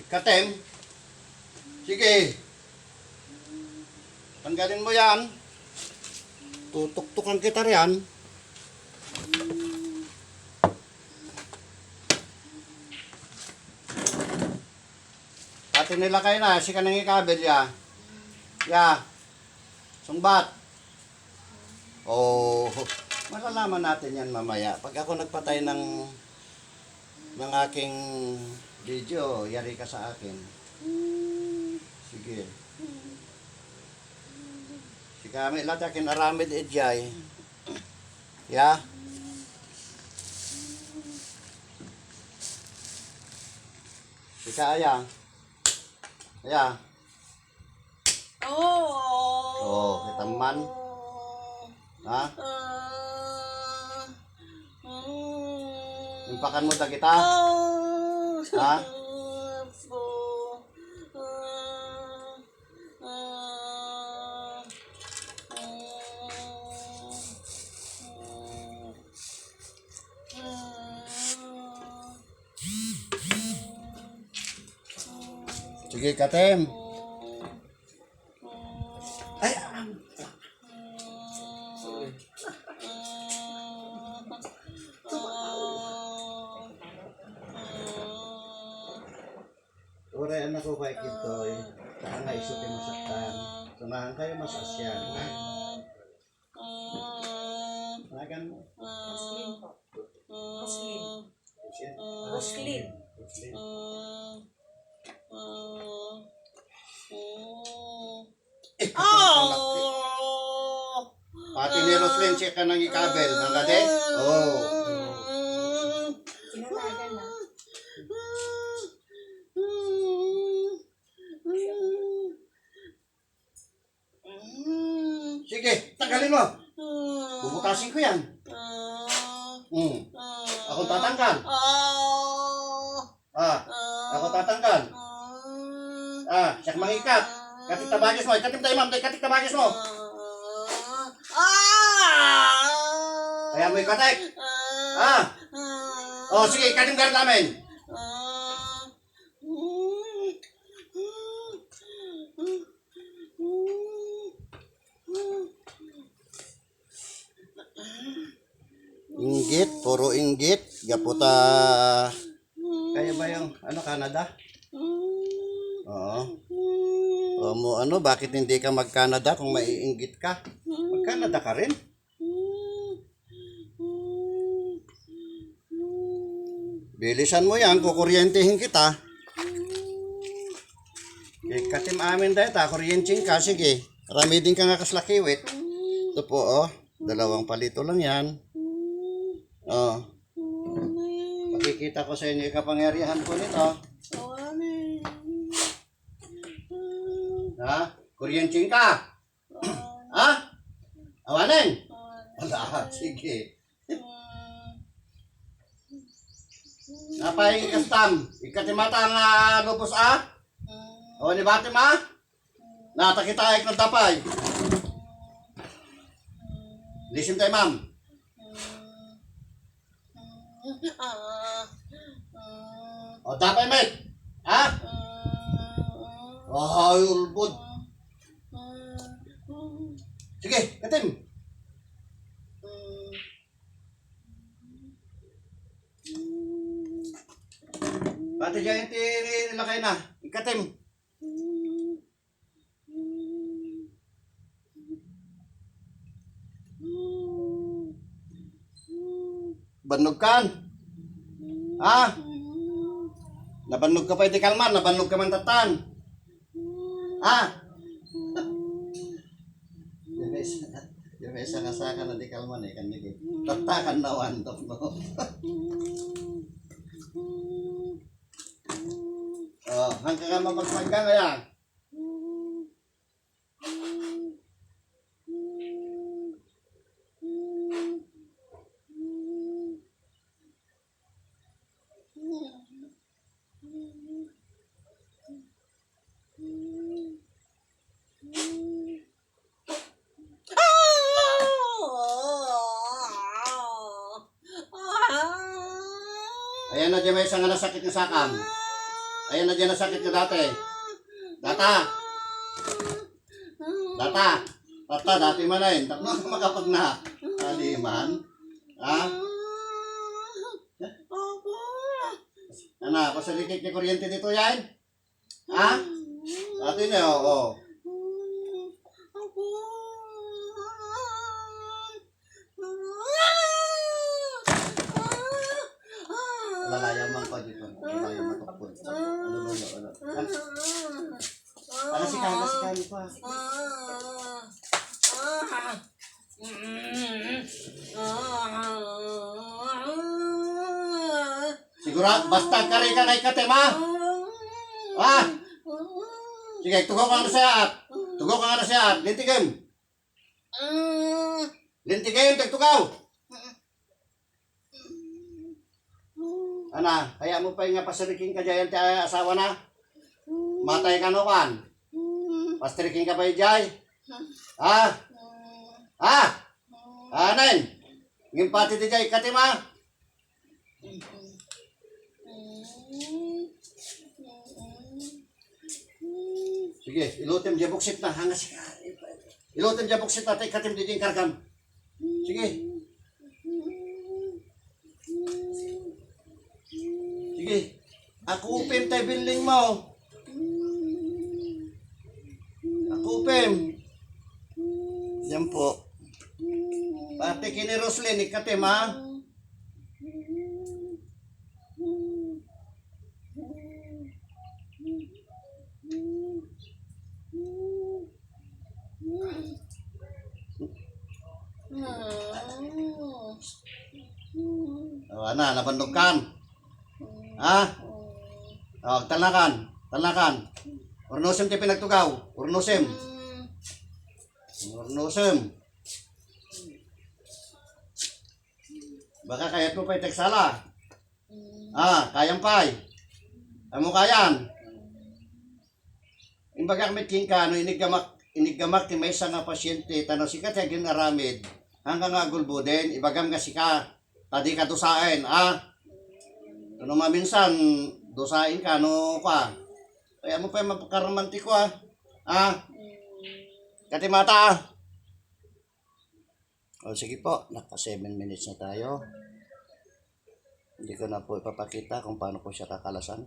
Katem. Sige. Tanggalin mo yan. Tutuktukan kita riyan. Pati nila kayo na. Si kanang ikabel ya. Ya. Sungbat. Oh. Malalaman natin yan mamaya. Pag ako nagpatay ng aking video, yari ka sa akin. Sige. Si kami lahat akin aramid ejay. Ya. Si kaya. Ya. Oh, kita man. Ha? Impakan mo ta kita? Ha? Sige, Katem. Ay, Ore anak ko kay Kintoy, saka nga isutin mo saktan. Sunahan kayo mas asyan. Nagan mo. Roslyn po. Roslyn. Roslyn. Roslyn. Pati ni Roslyn siya ka nang ikabel. Nangade? Oh. Sinulagan na. Sige, tanggalin mo. Bubutasin ko yan. Ako tatanggal. Ako tatanggal. Siyak mangikat. Katik tabagis mo. Ikatim tayo, ma'am. Katik tabagis mo. Kaya mo ikatik. Oh, sige. Ikatim garit namin. Inggit, puro inggit. Gaputa. Kaya ba yung Canada? Oo. O mo bakit hindi ka mag-Canada kung maiinggit ka? Mag-Canada ka rin. Bilisan mo yan, kukuryentehin kita. Katim amin dahil kuryenting ka, sige. Marami din ka nga kaslakiwit. Ito po, 2 palito lang yan. Makikita ko sa inyo kapangyarihan ko nito. Ha? Kuryenting ka? Ha? Awanin? Wala, sige. Napay kastam. Ikatimata nga lupos O ni Batima? Natakita ng tapay. Listen tayo, ma'am. O tapay, mate. Ha? Ay, ulbod. Sige, katim. Pati dyan nilakay na. Ikatim. Banog kan? Ha? Nabanog ka pa iti kalman, nabanog ka man tatan. Ha? Yung isa kasaka na di kalman kandig. Tatakan na wantok no. Hanggang ka mapagpagka kaya. Ayan na, di may isang nasakit na sakam. Ayan na dyan ang sakit ko dati. Data. Dati man na yun. Tatlo ka makapag na. Aliman. Ha? Ano, pasalikik ni kuryente dito yan? Ha? Dati na, oo. Lalayaman pa dito. Lalayaman pa. Ano si Kani pa? Siguro, basta kari ka na ikatim, ha? Ha? Sige, tugaw ka na siya at. Tugaw ka na siya at. Lintigim. Lintigim, tagtugaw. Ana, kaya mo pa nga pasiriking ka dyan tayo asawa na? Matay ka no kan? Pasiriking ka pa yung jay? Ha? Ha? Anen? Ngin pati di jay katim ha? Sige, ilutim dyan buksit na. Hangas ka. Ilutim dyan buksit na. Tay katim di dyan kargam. Sige. Sige. Ako upim tayo building mo. Ako upim. Yan po. Pati kini Roslyn, ikatim ha? O, ana, nabandog kan. Ha? O, talakan. Urnusim ti pinagtugaw. Urnusim. Baka kayat mo pa iteksala. Kayang pay. Amo kayan. Imbaga kami king ka, no, inigamak ti may isa nga pasyente, tano si ka tiyagin aramid, hanggang nga gulbuden, ibagam nga si ka, tadi ka dusain, Ano maminsan, dusain ka, no ka. Kaya mo pa yung mapakaramantiko, Kati mata, O sige po, naka 7 minutes na tayo. Hindi ko na po ipapakita kung paano ko siya kakalasan.